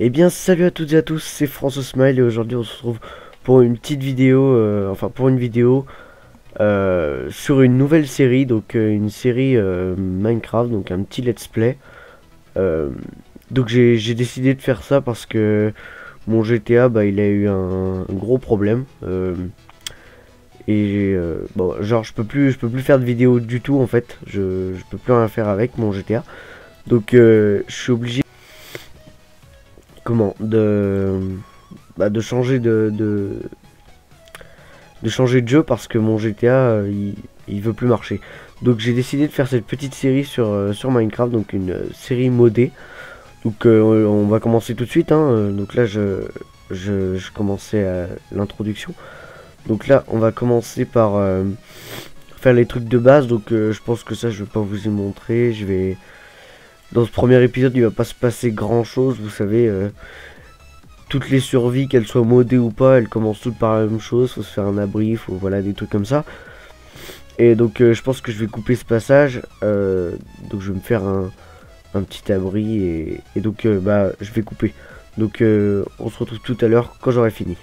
Eh bien salut à toutes et à tous, c'est François Smile et aujourd'hui on se retrouve pour une petite vidéo, pour une vidéo sur une nouvelle série, donc une série Minecraft, donc un petit let's play. Euh, donc j'ai décidé de faire ça parce que mon GTA, bah, il a eu un gros problème. Bon, genre je peux plus faire de vidéo du tout en fait, je peux plus rien faire avec mon GTA. Donc je suis obligé de changer de changer de jeu parce que mon GTA il veut plus marcher. Donc j'ai décidé de faire cette petite série sur Minecraft, donc une série modée. Donc on va commencer tout de suite, hein. Donc là je commençais à l'introduction. Donc là on va commencer par faire les trucs de base. Donc je pense que ça je vais pas vous y montrer. Dans ce premier épisode il va pas se passer grand chose, vous savez. Toutes les survies, qu'elles soient modées ou pas, elles commencent toutes par la même chose. Faut se faire un abri, faut voilà des trucs comme ça. Et donc je pense que je vais couper ce passage. Donc je vais me faire un petit abri et donc bah je vais couper. Donc on se retrouve tout à l'heure quand j'aurai fini.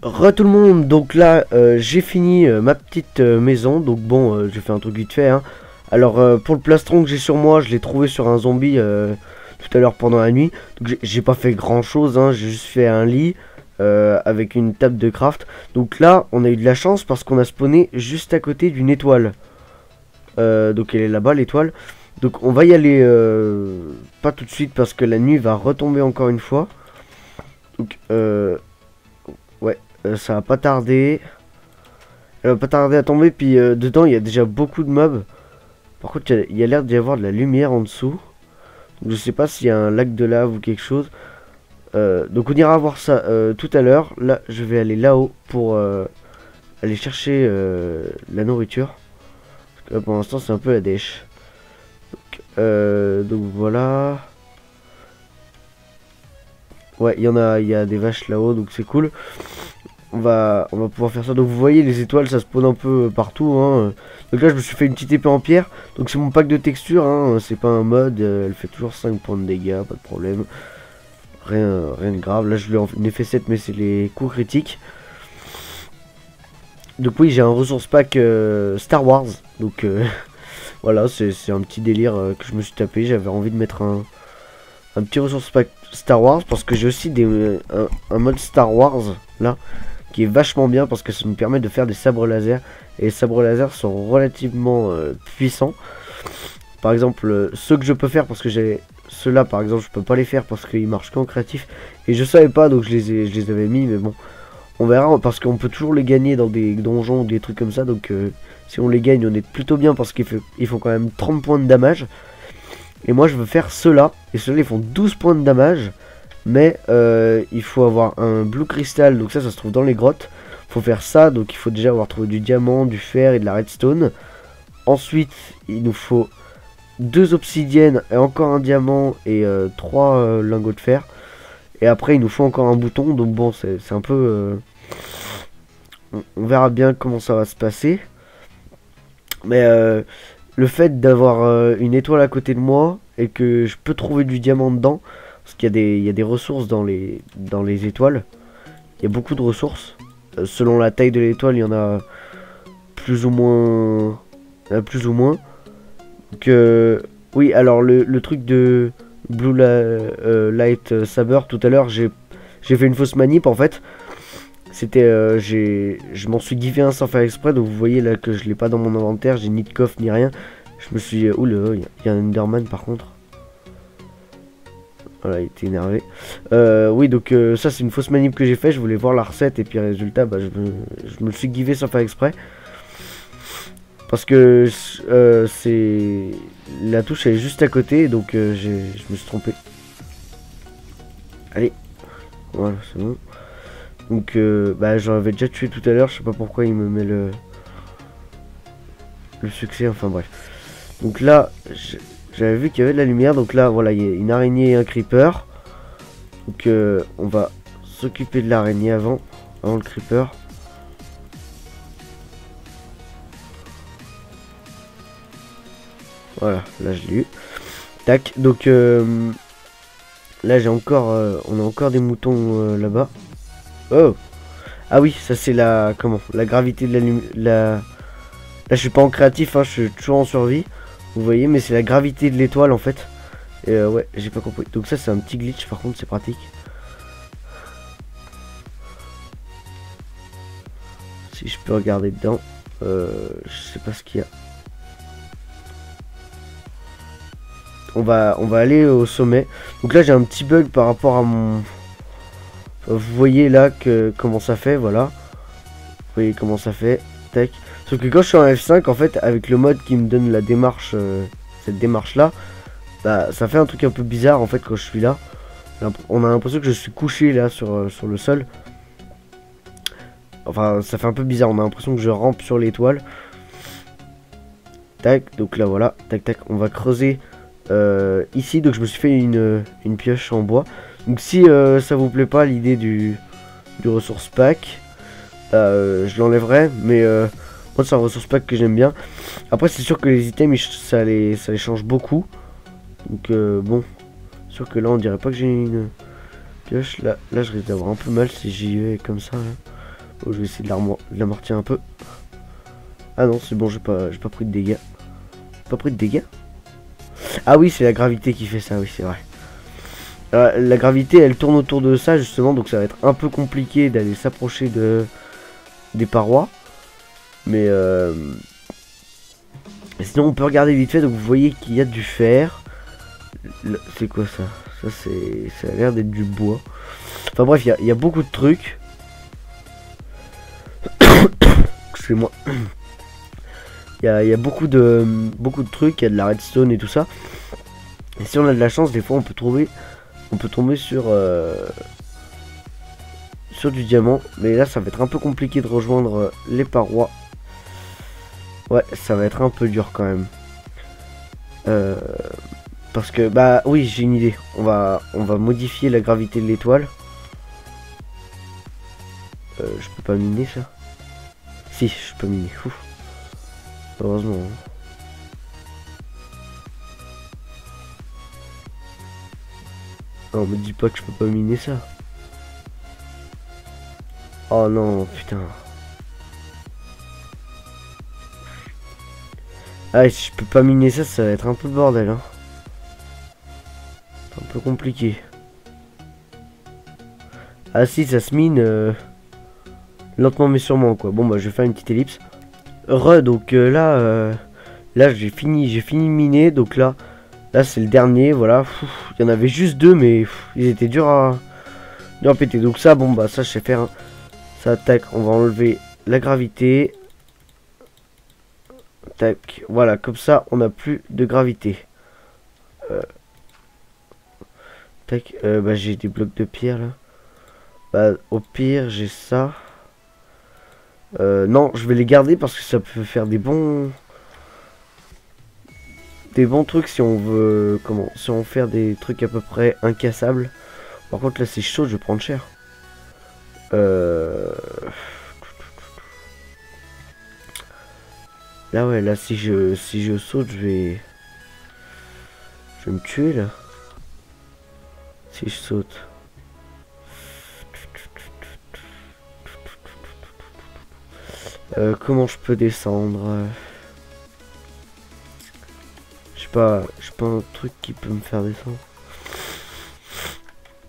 Re tout le monde, donc là j'ai fini ma petite maison. Donc bon, j'ai fait un truc vite fait, hein. Alors pour le plastron que j'ai sur moi, je l'ai trouvé sur un zombie tout à l'heure pendant la nuit. Donc j'ai pas fait grand chose, hein. J'ai juste fait un lit avec une table de craft. Donc là on a eu de la chance parce qu'on a spawné juste à côté d'une étoile. Donc elle est là-bas l'étoile. Donc on va y aller pas tout de suite parce que la nuit va retomber encore une fois. Donc ouais, ça va pas tarder. Elle va pas tarder à tomber. Puis dedans il y a déjà beaucoup de mobs. Par contre il y a l'air d'y avoir de la lumière en dessous. Donc, je sais pas s'il y a un lac de lave ou quelque chose. Donc on ira voir ça tout à l'heure. Là je vais aller là-haut pour aller chercher la nourriture. Parce que là, pour l'instant c'est un peu la dèche. Donc voilà. Ouais, il y a des vaches là-haut, donc c'est cool. On va pouvoir faire ça. Donc vous voyez les étoiles, ça spawn un peu partout, hein. Donc là je me suis fait une petite épée en pierre. Donc c'est mon pack de texture, hein. C'est pas un mode. Elle fait toujours 5 points de dégâts, pas de problème. Rien de grave. Là je lui en ai fait 7, mais c'est les coups critiques. Donc oui, j'ai un ressource pack Star Wars. Donc voilà, c'est un petit délire que je me suis tapé. J'avais envie de mettre un petit ressource pack Star Wars parce que j'ai aussi un mode Star Wars là qui est vachement bien parce que ça nous permet de faire des sabres laser. Et les sabres laser sont relativement puissants. Par exemple, ceux que je peux faire parce que j'ai ceux-là par exemple, je peux pas les faire parce qu'ils marchent qu'en créatif. Et je savais pas, donc je les avais mis, mais bon. On verra parce qu'on peut toujours les gagner dans des donjons ou des trucs comme ça. Donc si on les gagne, on est plutôt bien parce qu'ils font quand même 30 points de damage. Et moi je veux faire ceux-là. Et ceux-là ils font 12 points de damage. Mais il faut avoir un blue crystal. Donc ça se trouve dans les grottes. Faut faire ça. Donc il faut déjà avoir trouvé du diamant, du fer et de la redstone. Ensuite il nous faut 2 obsidiennes et encore un diamant et 3 lingots de fer. Et après il nous faut encore un bouton. Donc bon c'est un peu on verra bien comment ça va se passer. Mais le fait d'avoir une étoile à côté de moi et que je peux trouver du diamant dedans, parce qu'il y a des ressources dans les étoiles. Il y a beaucoup de ressources. Selon la taille de l'étoile, il y en a plus ou moins. Donc oui, alors le truc de Light Saber tout à l'heure, j'ai fait une fausse manip en fait. C'était je m'en suis givé un sans faire exprès. Donc vous voyez là que je l'ai pas dans mon inventaire. J'ai ni de coffre ni rien. Je me suis oula, il y a un Enderman par contre. Voilà, il était énervé. Oui, donc ça c'est une fausse manip que j'ai fait. Je voulais voir la recette et puis résultat, bah, je me suis givé sans faire exprès. Parce que c'est la touche elle est juste à côté, donc je me suis trompé. Allez, voilà, c'est bon. Donc bah j'en avais déjà tué tout à l'heure. Je sais pas pourquoi il me met le succès. Enfin bref. Donc là, j'avais vu qu'il y avait de la lumière. Donc là, voilà, il y a une araignée et un creeper. Donc on va s'occuper de l'araignée avant le creeper. Voilà, là je l'ai eu. Tac, donc Là j'ai encore on a encore des moutons là-bas. Oh. Ah oui, ça c'est la comment la gravité de la. Là je suis pas en créatif, hein, je suis toujours en survie. Vous voyez, mais c'est la gravité de l'étoile en fait. Et ouais, j'ai pas compris. Donc ça c'est un petit glitch, par contre c'est pratique. Si je peux regarder dedans, je sais pas ce qu'il y a. On va aller au sommet. Donc là j'ai un petit bug par rapport à mon. Vous voyez là que comment ça fait, voilà. Vous voyez comment ça fait. Tac. Sauf que quand je suis en F5, en fait, avec le mode qui me donne la démarche, cette démarche là, bah ça fait un truc un peu bizarre en fait quand je suis là. On a l'impression que je suis couché là sur le sol. Enfin, ça fait un peu bizarre. On a l'impression que je rampe sur l'étoile. Tac. Donc là voilà. Tac tac. On va creuser ici. Donc je me suis fait une pioche en bois. Donc si ça vous plaît pas l'idée du ressource pack, je l'enlèverai. Mais moi c'est un ressource pack que j'aime bien. Après c'est sûr que les items ça les change beaucoup. Donc bon, sûr que là on dirait pas que j'ai une pioche. Là je risque d'avoir un peu mal si j'y vais comme ça. Là. Oh, je vais essayer de l'amortir un peu. Ah non c'est bon, j'ai pas pris de dégâts. Pas pris de dégâts. Ah oui c'est la gravité qui fait ça, oui c'est vrai. La gravité elle tourne autour de ça justement, donc ça va être un peu compliqué d'aller s'approcher des parois. Mais sinon on peut regarder vite fait. Donc vous voyez qu'il y a du fer. C'est quoi ça? Ça a l'air d'être du bois. Enfin bref, il y a beaucoup de trucs. Excusez-moi. Il y a beaucoup de trucs. Il y a de la redstone et tout ça. Et si on a de la chance, des fois on peut tomber sur du diamant. Mais là ça va être un peu compliqué de rejoindre les parois. Ouais, ça va être un peu dur quand même. Parce que bah oui, j'ai une idée. On va modifier la gravité de l'étoile. Je peux pas miner ça. Si, je peux miner. Ouf. Heureusement. Non, me dis pas que je peux pas miner ça. Oh non, putain. Ah, si je peux pas miner ça, ça va être un peu le bordel. Hein. C'est un peu compliqué. Ah si, ça se mine lentement mais sûrement quoi. Bon bah je vais faire une petite ellipse. Donc là j'ai fini de miner. Donc là c'est le dernier, voilà. Il y en avait juste deux mais ils étaient durs à péter. Donc ça bon bah ça je sais faire. Hein. Ça tac, on va enlever la gravité. Tac, voilà, comme ça on n'a plus de gravité. Tac, bah j'ai des blocs de pierre là. Bah au pire j'ai ça. Non, je vais les garder parce que ça peut faire des bons trucs si on veut si on veut faire des trucs à peu près incassables. Par contre là c'est chaud, je vais prendre cher. Là ouais, là si je saute, je vais me tuer là. Si je saute. Comment je peux descendre? Je sais pas un truc qui peut me faire descendre.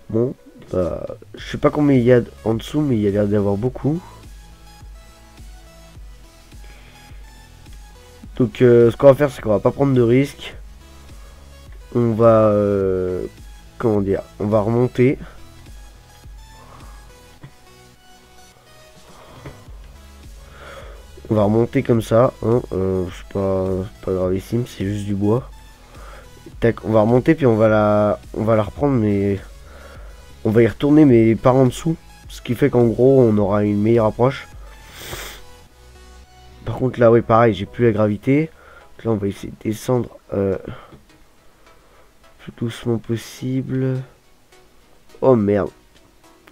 Bon, bah, je sais pas combien il y a en dessous, mais il y a l'air d'avoir beaucoup. Donc, ce qu'on va faire, c'est qu'on va pas prendre de risques. On va, comment dire, on va remonter. On va remonter comme ça, hein, c'est pas gravissime, c'est juste du bois. Tac, on va remonter puis on va la reprendre, mais on va y retourner mais par en dessous, ce qui fait qu'en gros on aura une meilleure approche. Par contre là oui pareil, j'ai plus la gravité. Donc là on va essayer de descendre plus doucement possible. Oh merde.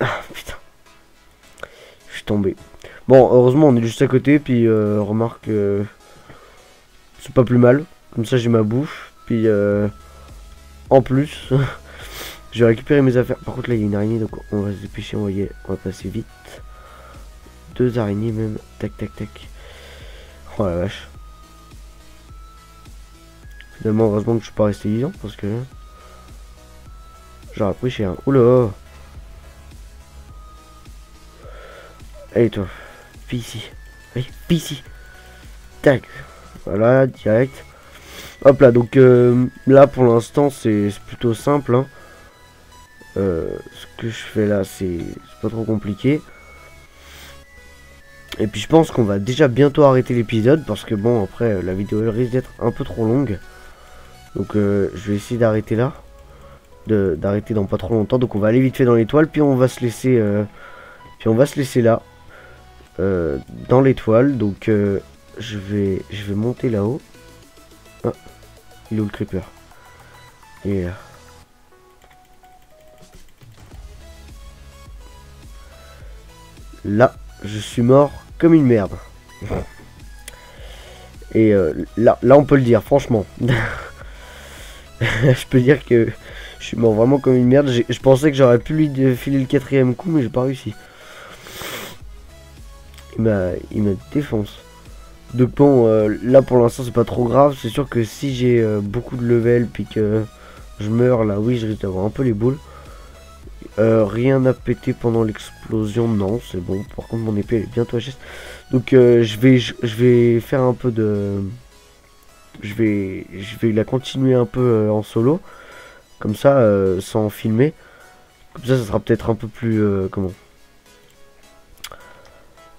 Ah putain. Je suis tombé. Bon, heureusement, on est juste à côté, puis remarque, c'est pas plus mal. Comme ça, j'ai ma bouffe, puis en plus, Je vais récupérer mes affaires. Par contre là il y a une araignée donc on va se dépêcher, on va passer vite. 2 araignées même. Tac tac tac. Oh la vache. Finalement heureusement que je suis pas resté vivant parce que j'aurais pris cher. Oula. Allez toi, viens ici. Allez, viens ici. Tac. Voilà, direct. Hop là, donc là pour l'instant c'est plutôt simple. Hein. Ce que je fais là c'est pas trop compliqué. Et puis je pense qu'on va déjà bientôt arrêter l'épisode parce que bon après la vidéo elle risque d'être un peu trop longue. Donc je vais essayer d'arrêter là. D'arrêter dans pas trop longtemps. Donc on va aller vite fait dans l'étoile. Puis on va se laisser là. Dans l'étoile. Donc je vais monter là-haut. Ah, il est où le creeper? Et là, je suis mort comme une merde. Et là on peut le dire, franchement. Je peux dire que je suis mort vraiment comme une merde. Je pensais que j'aurais pu lui filer le 4e coup, mais j'ai pas réussi. Il m'a défonce. Donc bon, là pour l'instant c'est pas trop grave. C'est sûr que si j'ai beaucoup de level puis que je meurs là, oui je risque d'avoir un peu les boules. Rien n'a pété pendant l'explosion, non c'est bon. Par contre mon épée elle est bientôt HS. Donc je vais faire un peu de... Je vais la continuer un peu en solo. Comme ça, sans filmer. Comme ça sera peut-être un peu plus... comment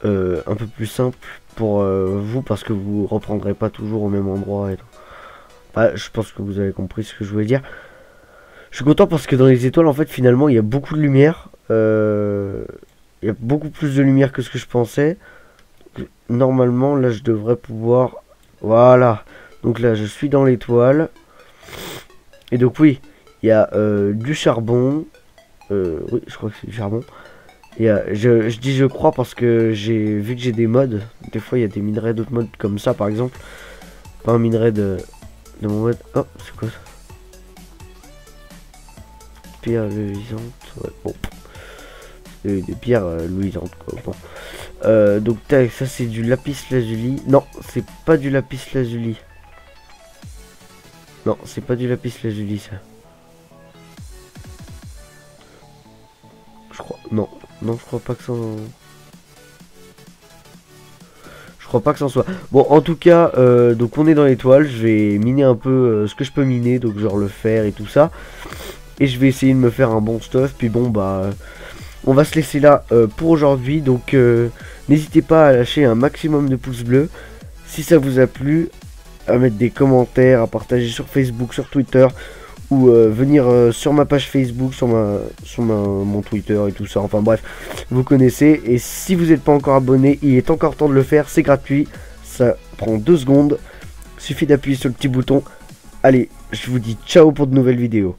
un peu plus simple pour vous parce que vous reprendrez pas toujours au même endroit et tout. Bah, je pense que vous avez compris ce que je voulais dire. Je suis content parce que dans les étoiles en fait finalement il y a beaucoup de lumière. Il y a beaucoup plus de lumière que ce que je pensais. Normalement là je devrais pouvoir... Voilà. Donc là je suis dans l'étoile. Et donc oui, il y a du charbon. Oui je crois que c'est du charbon. Et je dis je crois parce que j'ai vu que j'ai des mods. Des fois il y a des minerais d'autres mods comme ça par exemple. Pas un minerai de mon mode. Oh c'est quoi ça? Pierre luisante. Ouais bon. Des pierres luisantes quoi. Bon. Donc tac, ça c'est du lapis lazuli. Non c'est pas du lapis lazuli. Non c'est pas du lapis lazuli ça. Je crois. Non. Non, je crois pas que ça... Je crois pas que ça en soit. Bon, en tout cas, donc on est dans l'étoile. Je vais miner un peu ce que je peux miner. Donc genre le fer et tout ça. Et je vais essayer de me faire un bon stuff. Puis bon, bah... on va se laisser là pour aujourd'hui. Donc n'hésitez pas à lâcher un maximum de pouces bleus. Si ça vous a plu, à mettre des commentaires, à partager sur Facebook, sur Twitter. Ou venir sur ma page Facebook, sur mon Twitter et tout ça. Enfin bref, vous connaissez. Et si vous n'êtes pas encore abonné, il est encore temps de le faire. C'est gratuit. Ça prend 2 secondes. Suffit d'appuyer sur le petit bouton. Allez, je vous dis ciao pour de nouvelles vidéos.